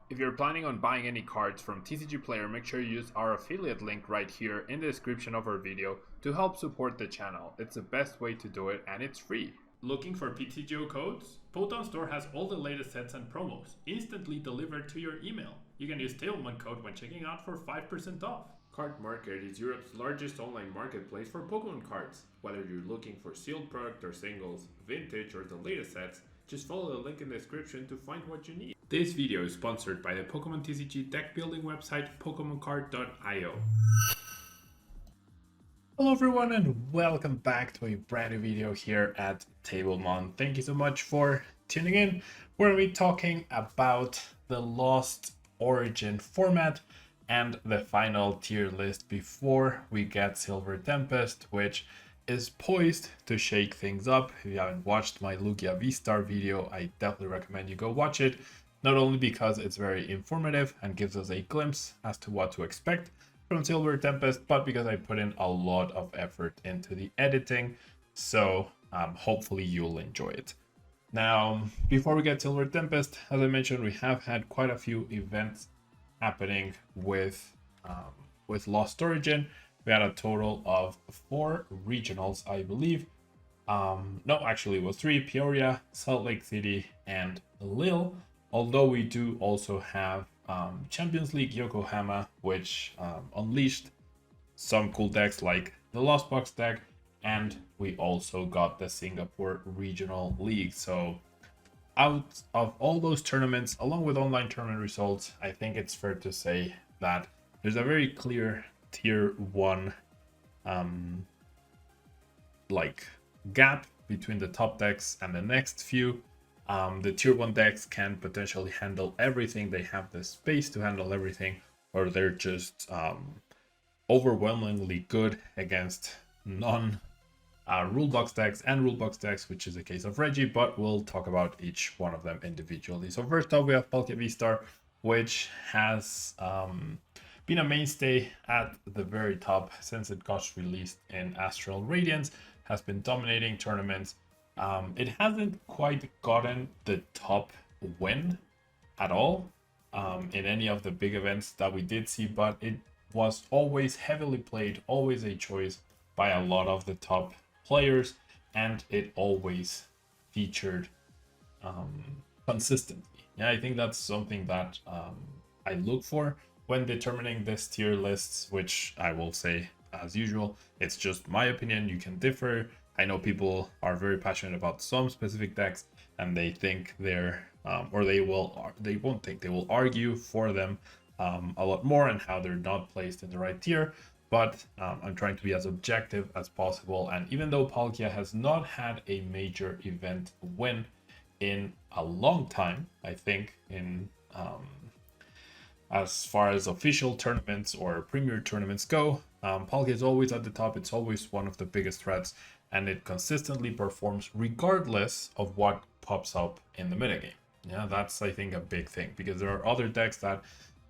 If you're planning on buying any cards from TCG Player, make sure you use our affiliate link right here in the description of our video to help support the channel. It's the best way to do it and it's free. Looking for PTGO codes? Poton Store has all the latest sets and promos instantly delivered to your email. You can use Tablemon code when checking out for 5% off. Card Market is Europe's largest online marketplace for Pokemon cards. Whether you're looking for sealed product or singles, vintage or the latest sets, just follow the link in the description to find what you need. This video is sponsored by the Pokemon TCG deck building website PokemonCard.io. Hello everyone and welcome back to a brand new video here at Tablemon. Thank you so much for tuning in. We're going to be talking about the Lost Origin format and the final tier list before we get Silver Tempest, which is poised to shake things up. If you haven't watched my Lugia V-Star video, I definitely recommend you go watch it. Not only because it's very informative and gives us a glimpse as to what to expect from Silver Tempest, but because I put in a lot of effort into the editing, so hopefully you'll enjoy it. Now, before we get Silver Tempest, as I mentioned, we have had quite a few events happening with Lost Origin. We had a total of 4 regionals, I believe. No, actually it was 3: Peoria, Salt Lake City, and Lille. Although we do also have Champions League Yokohama, which unleashed some cool decks like the Lost Box deck, and we also got the Singapore Regional League. So out of all those tournaments, along with online tournament results, I think it's fair to say that there's a very clear tier 1 gap between the top decks and the next few. The tier 1 decks can potentially handle everything. They have the space to handle everything, or they're just overwhelmingly good against non-rulebox decks and rulebox decks, which is the case of Reggie, but we'll talk about each one of them individually. So first up, we have Palkia V-Star, which has been a mainstay at the very top since it got released in Astral Radiance, has been dominating tournaments. It hasn't quite gotten the top win at all in any of the big events that we did see, but it was always heavily played, always a choice by a lot of the top players, and it always featured consistently. Yeah, I think that's something that I look for when determining this tier lists, which I will say, as usual, it's just my opinion. You can differ. I know people are very passionate about some specific decks, and they think they're, they won't think, they will argue for them a lot more and how they're not placed in the right tier. But I'm trying to be as objective as possible. And even though Palkia has not had a major event win in a long time, I think in as far as official tournaments or premier tournaments go, Palkia is always at the top. It's always one of the biggest threats, and it consistently performs regardless of what pops up in the metagame. Yeah, that's, I think, a big thing, because there are other decks that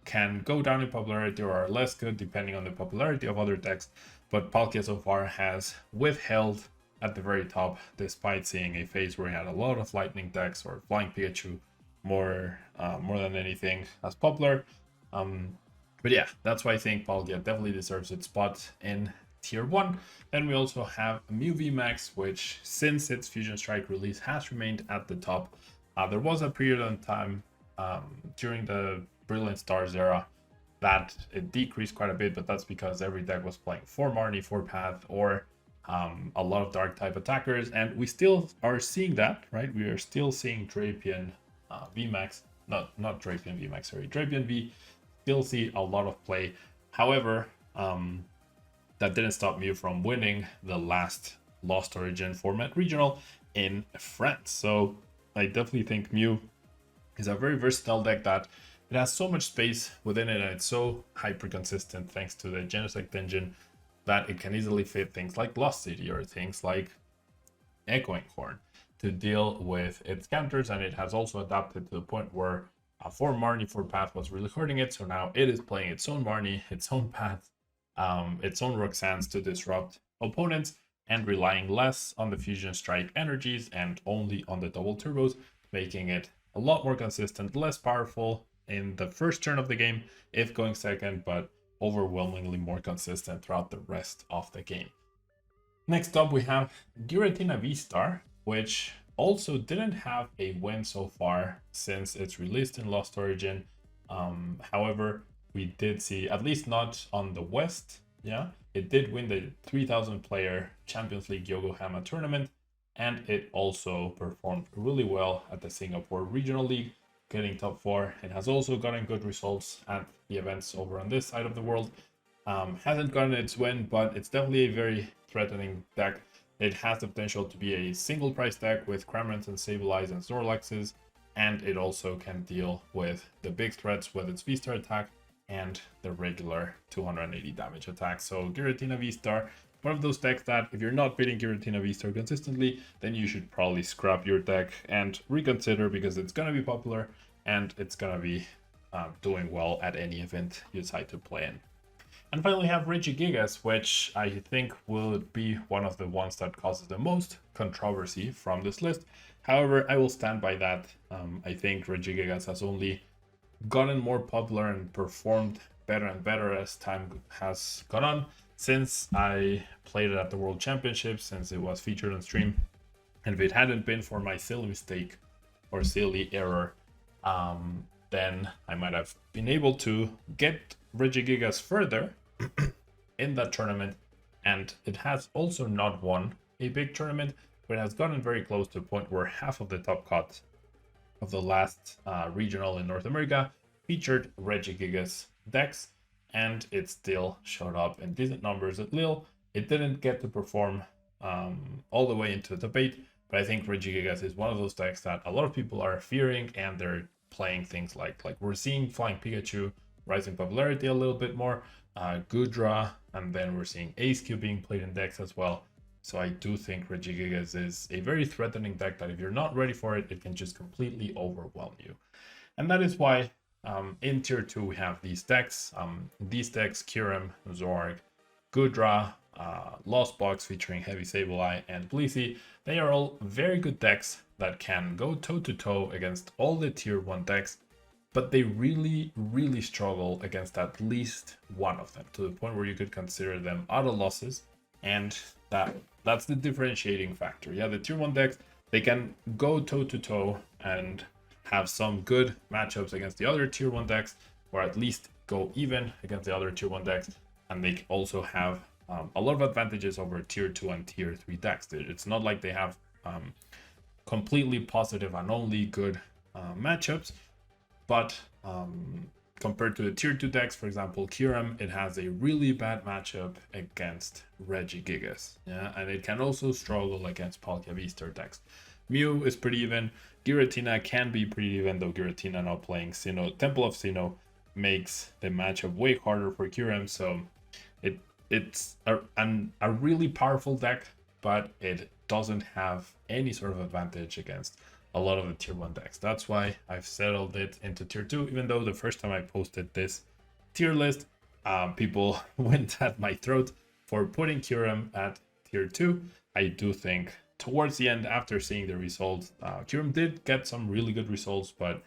can go down in popularity or are less good depending on the popularity of other decks, but Palkia so far has withheld at the very top, despite seeing a phase where he had a lot of lightning decks or Flying Pikachu more than anything as popular. But yeah, that's why I think Palkia definitely deserves its spot in tier 1. Then we also have Mew VMAX, which since its Fusion Strike release has remained at the top. There was a period of time during the Brilliant Stars era that it decreased quite a bit, but that's because every deck was playing 4 Marnie, 4 Path, or a lot of dark type attackers, and we still are seeing that, right? We are still seeing Drapion VMAX, not Drapion VMAX, sorry, Drapion V, still see a lot of play. However, that didn't stop Mew from winning the last Lost Origin format regional in France. So I definitely think Mew is a very versatile deck that it has so much space within it, and it's so hyper consistent thanks to the Genesect engine that it can easily fit things like Lost City or things like Echoing Horn to deal with its counters. And it has also adapted to the point where a 4 Marnie 4 Path was really hurting it, so now it is playing its own Marnie, its own Path, its own Roxannes to disrupt opponents, and relying less on the Fusion Strike energies and only on the double turbos, making it a lot more consistent, less powerful, in the first turn of the game if going second, but overwhelmingly more consistent throughout the rest of the game. Next up, we have Giratina V-Star, which also didn't have a win so far since it's released in Lost Origin. However, we did see, at least not on the West, yeah, it did win the 3,000 player Champions League Yokohama tournament, and it also performed really well at the Singapore Regional League, getting top 4. It has also gotten good results at the events over on this side of the world. Hasn't gotten its win, but it's definitely a very threatening deck. It has the potential to be a single price deck with Cramorants and Sableyes and Snorlaxes, and it also can deal with the big threats with its V-Star attack and the regular 280 damage attack. So Giratina V-Star, one of those decks that if you're not beating Giratina V-Star consistently, then you should probably scrap your deck and reconsider, because it's going to be popular and it's going to be doing well at any event you decide to play in. And finally, we have Regigigas, which I think will be one of the ones that causes the most controversy from this list. However, I will stand by that. I think Regigigas has only gotten more popular and performed better and better as time has gone on since I played it at the World Championships, since it was featured on stream. And if it hadn't been for my silly mistake or silly error, then I might have been able to get Regigigas further in that tournament. And it has also not won a big tournament, but it has gotten very close to a point where half of the top cut of the last regional in North America featured Regigigas decks, and it still showed up in decent numbers at Lille. It didn't get to perform all the way into the debate, but I think Regigigas is one of those decks that a lot of people are fearing, and they're playing things like we're seeing Flying Pikachu rise in popularity a little bit more, Gudra, and then we're seeing Ace Cube being played in decks as well. So I do think Regigigas is a very threatening deck that if you're not ready for it, it can just completely overwhelm you. And that is why in tier 2 we have these decks. These decks, Kyurem, Zorg, Gudra, Lost Box featuring Heavy Sableye, and Blissey, they are all very good decks that can go toe-to-toe against all the tier 1 decks, but they really, really struggle against at least one of them, to the point where you could consider them auto losses, and that's the differentiating factor. Yeah, the tier 1 decks, they can go toe-to-toe and have some good matchups against the other tier 1 decks, or at least go even against the other tier 1 decks, and they also have a lot of advantages over tier 2 and tier 3 decks. It's not like they have completely positive and only good matchups, but compared to the tier 2 decks, for example, Kyurem, it has a really bad matchup against Regigigas, yeah, and it can also struggle against Palkia V-Star decks. Mew is pretty even. Giratina can be pretty even, though Giratina not playing Sinnoh. Temple of Sinnoh makes the matchup way harder for Kyurem, so it's a really powerful deck, but it doesn't have any sort of advantage against a lot of the tier 1 decks. That's why I've settled it into tier 2, even though the first time I posted this tier list, people went at my throat for putting Kyurem at tier 2. I do think towards the end, after seeing the results, Kyurem did get some really good results, but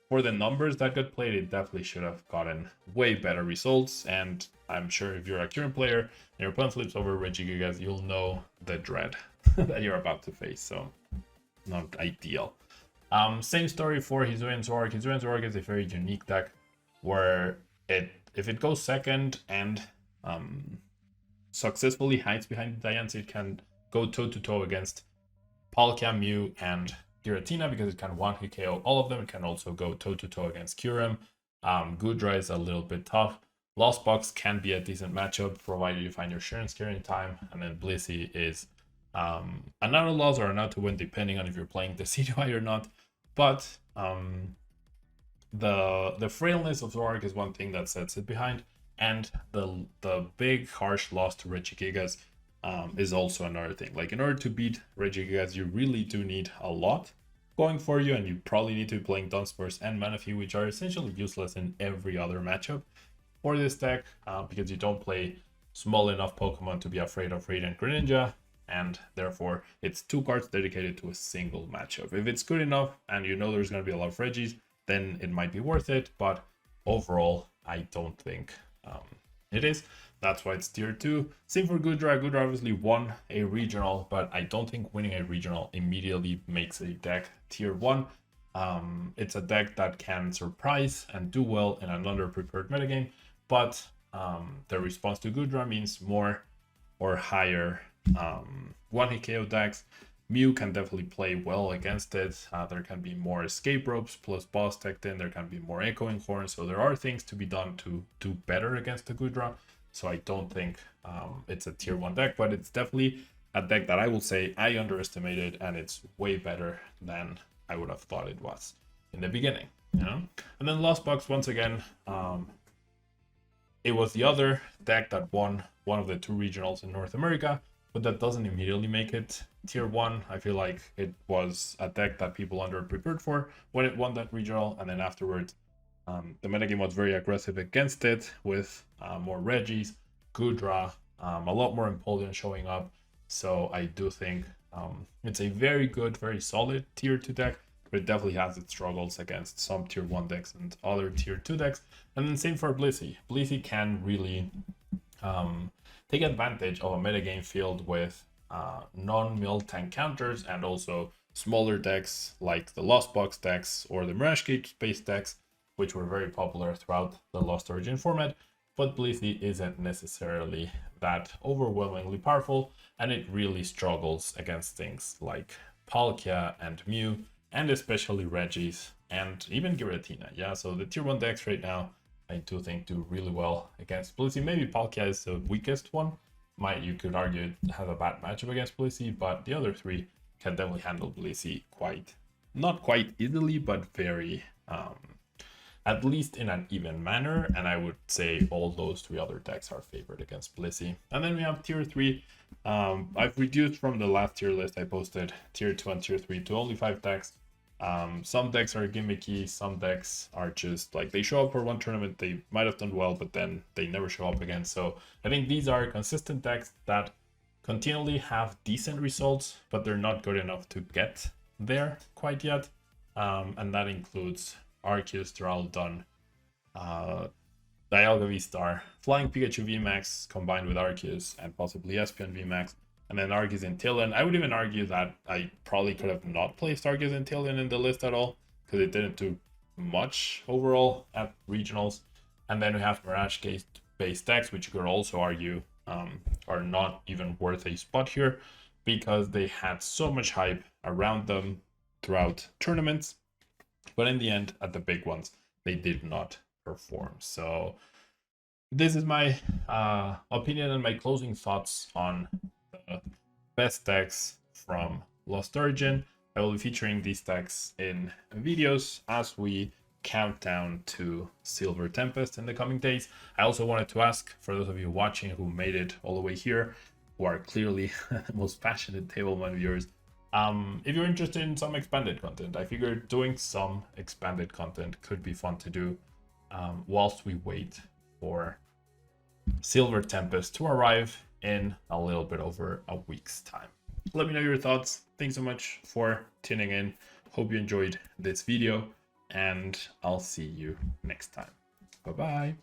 for the numbers that got played, it definitely should have gotten way better results. And I'm sure if you're a Kyurem player and your opponent flips over Regigigas, you'll know the dread that you're about to face. So not ideal. Same story for Hisuian Zorg. Hisuian Zorg is a very unique deck where if it goes second and successfully hides behind the Diancie, it can go toe-to-toe against Palkia, Mew, and Giratina, because it can one-hit KO all of them. It can also go toe-to-toe against Kyurem. Gudra is a little bit tough. Lost Box can be a decent matchup, provided you find your Sharon's carrying time. And then Blissey is an auto loss or an auto win, depending on if you're playing the CDI or not. But the frailness of Zorg is one thing that sets it behind. And the big, harsh loss to Regigigas is also another thing. Like, in order to beat Regigigas, you really do need a lot going for you, and you probably need to be playing Dunsparce and Manaphy, which are essentially useless in every other matchup for this deck, because you don't play small enough Pokemon to be afraid of Radiant Greninja, and therefore it's 2 cards dedicated to a single matchup. If it's good enough and you know there's going to be a lot of Regis, then it might be worth it. But overall, I don't think it is. That's why it's tier 2. Same for Goodra. Goodra obviously won a regional, but I don't think winning a regional immediately makes a deck tier 1. It's a deck that can surprise and do well in an under-prepared metagame, but the response to Goodra means more or higher one-hit KO decks. Mew can definitely play well against it. There can be more escape ropes plus boss tech in. There can be more echoing horns. So there are things to be done to do better against the Goodra. So I don't think it's a tier 1 deck, but it's definitely a deck that I will say I underestimated, and it's way better than I would have thought it was in the beginning. You know? And then Lost Box, once again, it was the other deck that won one of the 2 regionals in North America, but that doesn't immediately make it tier 1. I feel like it was a deck that people under-prepared for when it won that regional, and then afterwards the metagame was very aggressive against it with more Regis, Goodra, a lot more Empoleon showing up. So I do think it's a very good, very solid tier 2 deck, but it definitely has its struggles against some tier 1 decks and other tier 2 decks. And then same for Blissey. Blissey can really take advantage of a metagame filled with non-mill tank counters and also smaller decks like the Lost Box decks or the Mirage Cage based decks, which were very popular throughout the Lost Origin format. But Blissey isn't necessarily that overwhelmingly powerful, and it really struggles against things like Palkia and Mew, and especially Regis and even Giratina. Yeah, so the tier 1 decks right now, I do think do really well against Blissey. Maybe Palkia is the weakest one. You could argue it has a bad matchup against Blissey, but the other 3 can definitely handle Blissey not quite easily, but very at least in an even manner, and I would say all those 3 other decks are favored against Blissey. And then we have tier 3. I've reduced from the last tier list I posted, tier 2 and tier 3, to only 5 decks. Some decks are gimmicky, some decks are just like they show up for one tournament, they might have done well, but then they never show up again. So I think these are consistent decks that continually have decent results, but they're not good enough to get there quite yet. And that includes Arceus, Duraludon, Dialga V-Star, Flying Pikachu VMAX combined with Arceus, and possibly Espeon VMAX, and then Arceus Inteleon. I would even argue that I probably could have not placed Arceus Inteleon in the list at all, because it didn't do much overall at regionals. And then we have Mirage Cage-based decks, which you could also argue are not even worth a spot here, because they had so much hype around them throughout tournaments. But in the end, at the big ones, they did not perform. So this is my opinion and my closing thoughts on the best decks from Lost Origin. I will be featuring these decks in videos as we count down to Silver Tempest in the coming days. I also wanted to ask, for those of you watching who made it all the way here, who are clearly the most passionate Tablemon viewers, if you're interested in some expanded content. I figured doing some expanded content could be fun to do whilst we wait for Silver Tempest to arrive in a little bit over a week's time. Let me know your thoughts. Thanks so much for tuning in. Hope you enjoyed this video, and I'll see you next time. Bye-bye.